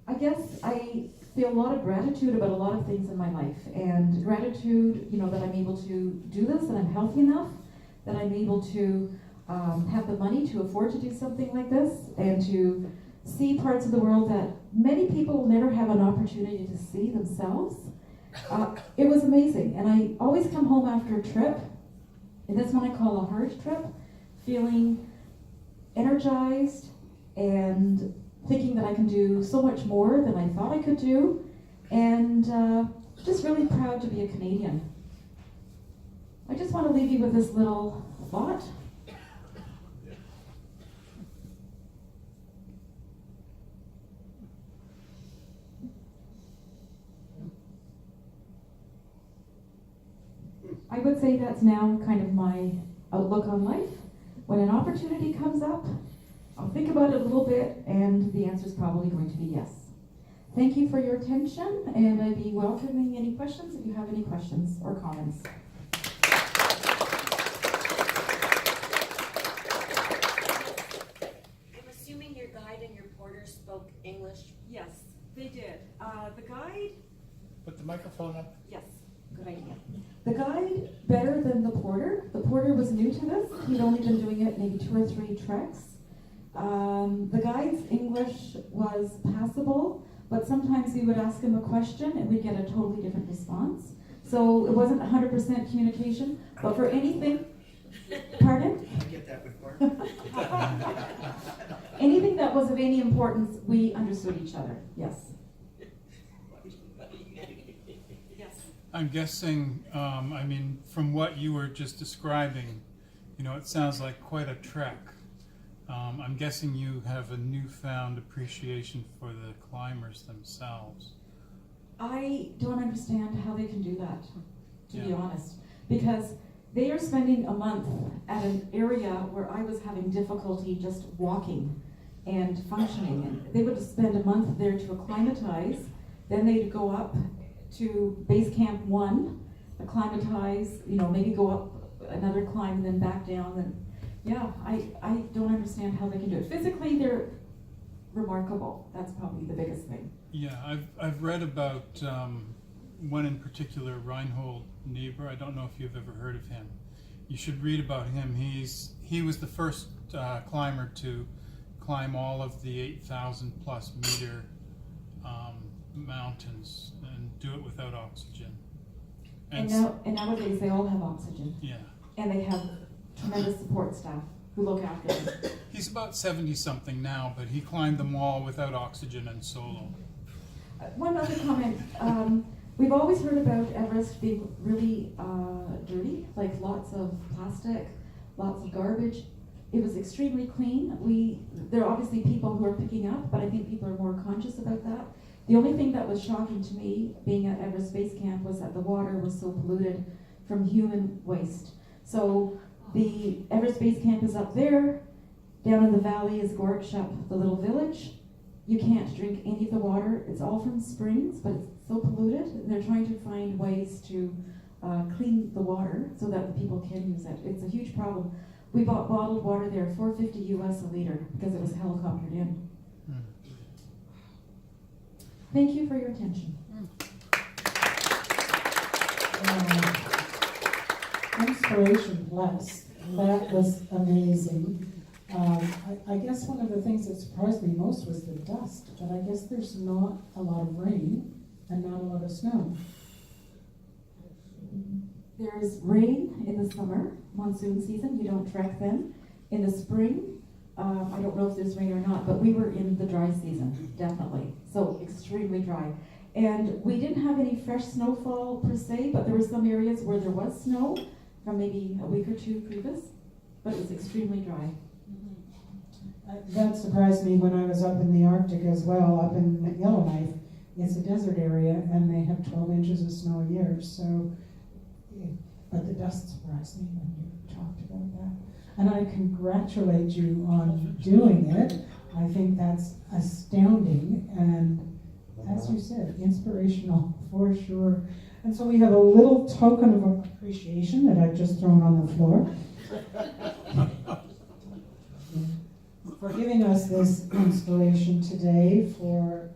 I guess I feel a lot of gratitude about a lot of things in my life, and gratitude, that I'm able to do this, that I'm healthy enough, that I'm able to have the money to afford to do something like this, and to see parts of the world that many people will never have an opportunity to see themselves. It was amazing, and I always come home after a trip, and that's what I call a hard trip, feeling energized and thinking that I can do so much more than I thought I could do, and just really proud to be a Canadian. I just want to leave you with this little thought. I would say that's now kind of my outlook on life. When an opportunity comes up, I'll think about it a little bit, and the answer is probably going to be yes. Thank you for your attention, and I'd be welcoming any questions if you have any questions or comments. I'm assuming your guide and your porter spoke English? Yes, they did. The guide, Put the microphone up. yes, good idea. The guide, better than the porter. The porter was new to this. He'd only been doing it maybe 2 or 3 treks. The guide's English was passable, but sometimes we would ask him a question and we'd get a totally different response. So it wasn't 100% communication, but for anything, pardon? I get that before. Anything that was of any importance, we understood each other, yes. Yes. I'm guessing, from what you were just describing, it sounds like quite a trek. I'm guessing you have a newfound appreciation for the climbers themselves. I don't understand how they can do that, to be Yeah. honest, because they are spending a month at an area where I was having difficulty just walking and functioning. And they would spend a month there to acclimatize, then they'd go up to Base Camp 1, acclimatize, maybe go up another climb, then back down. And yeah, I don't understand how they can do it. Physically, they're remarkable. That's probably the biggest thing. Yeah, I've read about one in particular, Reinhold Niebuhr. I don't know if you've ever heard of him. You should read about him. He was the first climber to climb all of the 8,000 plus meter mountains and do it without oxygen. And nowadays, they all have oxygen. Yeah. And they have tremendous support staff who look after them. He's about 70-something now, but he climbed them all without oxygen and solo. One other comment. We've always heard about Everest being really dirty, like lots of plastic, lots of garbage. It was extremely clean. There are obviously people who are picking up, but I think people are more conscious about that. The only thing that was shocking to me, being at Everest Base Camp, was that the water was so polluted from human waste. So the Everest Base Camp is up there. Down in the valley is Gorkshep, the little village. You can't drink any of the water. It's all from springs, but it's so polluted. And they're trying to find ways to clean the water so that the people can use it. It's a huge problem. We bought bottled water there, $4.50 US a liter, because it was helicoptered in. Thank you for your attention. Inspiration plus, that was amazing. I guess one of the things that surprised me most was the dust, but I guess there's not a lot of rain and not a lot of snow. There's rain in the summer, monsoon season, you don't trek then. In the spring, I don't know if there's rain or not, but we were in the dry season, definitely. So extremely dry. And we didn't have any fresh snowfall per se, but there were some areas where there was snow from maybe a week or two previous, but it was extremely dry. That surprised me when I was up in the Arctic as well, up in Yellowknife. It's a desert area and they have 12 inches of snow a year, so, but the dust surprised me when you talked about that. And I congratulate you on doing it. I think that's astounding and, as you said, inspirational for sure. And so we have a little token of appreciation that I've just thrown on the floor for giving us this inspiration today for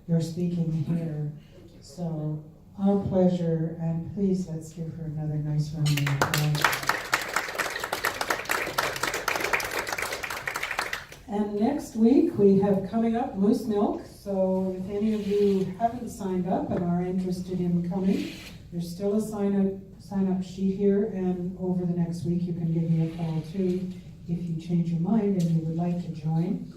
your speaking here. So, our pleasure, and please let's give her another nice round of applause. And next week we have coming up Moose Milk, so if any of you haven't signed up and are interested in coming, there's still a sign up sheet here, and over the next week you can give me a call too if you change your mind and you would like to join.